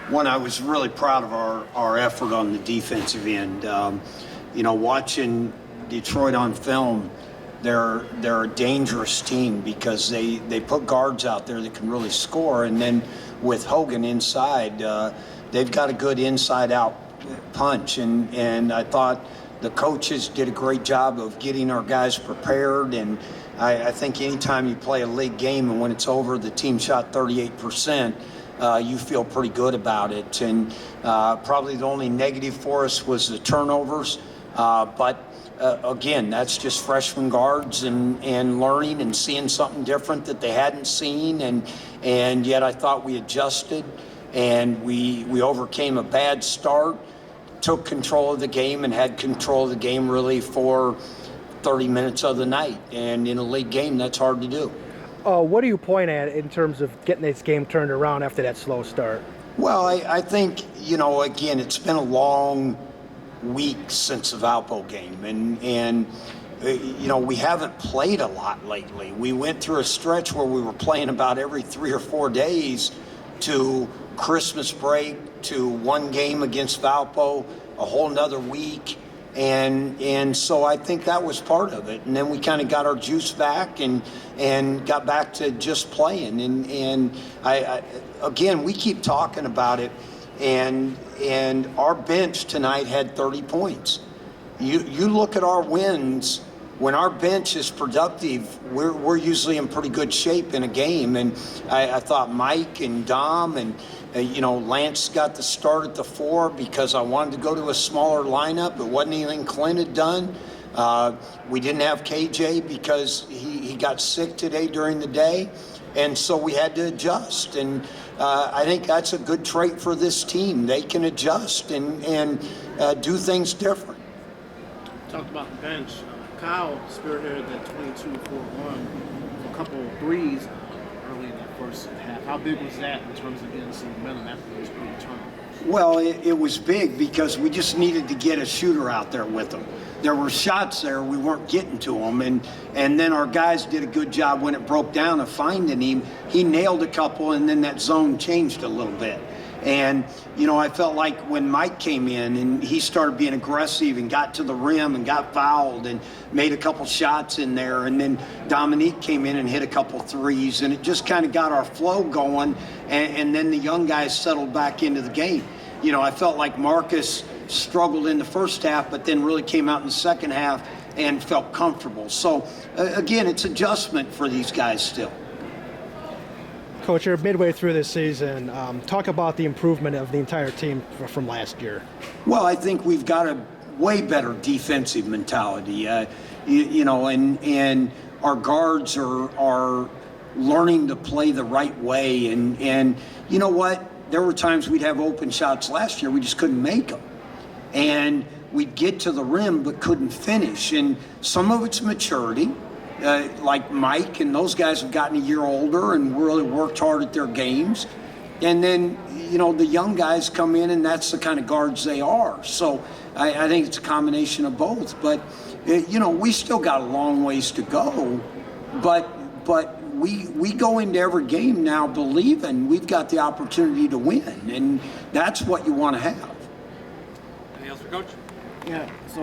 One, I was really proud of our effort on the defensive end. Watching Detroit on film, they're a dangerous team because they put guards out there that can really score, and then with Hogan inside, they've got a good inside-out punch, and I thought the coaches did a great job of getting our guys prepared, and I think anytime you play a league game and when it's over, the team shot 38%, you feel pretty good about it. And probably the only negative for us was the turnovers, but again, that's just freshman guards and learning and seeing something different that they hadn't seen, and yet I thought we adjusted and we overcame a bad start, took control of the game, and had control of the game really for 30 minutes of the night. And in a league game, that's hard to do. What do you point at in terms of getting this game turned around after that slow start? Well, I think, again, it's been a long week since the Valpo game, and we haven't played a lot lately. We went through a stretch where we were playing about every 3 or 4 days to Christmas break, to one game against Valpo, a whole nother week, and so I think that was part of it. And then we kind of got our juice back and got back to just playing. And I again, we keep talking about it, and our bench tonight had 30 points. You look at our wins. When our bench is productive, we're usually in pretty good shape in a game. And I thought Mike and Dom and Lance got the start at the 4 because I wanted to go to a smaller lineup. It wasn't anything Clint had done. We didn't have KJ because he got sick today during the day, and so we had to adjust. And I think that's a good trait for this team. They can adjust and do things different. Talked about the bench. Kyle spearheaded that 22-4-1, a couple of threes early in that first half. How big was that in terms of getting some momentum after those three turnovers? Well, it was big because we just needed to get a shooter out there with them. There were shots there, we weren't getting to them, and then our guys did a good job when it broke down of finding him. He nailed a couple, and then that zone changed a little bit. And, I felt like when Mike came in and he started being aggressive and got to the rim and got fouled and made a couple shots in there, and then Dominique came in and hit a couple threes, and it just kind of got our flow going, and then the young guys settled back into the game. I felt like Marcus struggled in the first half, but then really came out in the second half and felt comfortable. So, again, it's adjustment for these guys still. Coach, you're midway through this season. Talk about the improvement of the entire team from last year. Well, I think we've got a way better defensive mentality, and our guards are learning to play the right way. And you know what? There were times we'd have open shots last year, we just couldn't make them. And we'd get to the rim but couldn't finish. And some of it's maturity. Like Mike and those guys have gotten a year older and really worked hard at their games. And then, the young guys come in and that's the kind of guards they are. So I think it's a combination of both. But, we still got a long ways to go. But we go into every game now believing we've got the opportunity to win. And that's what you want to have. Anything else for Coach? Yeah. So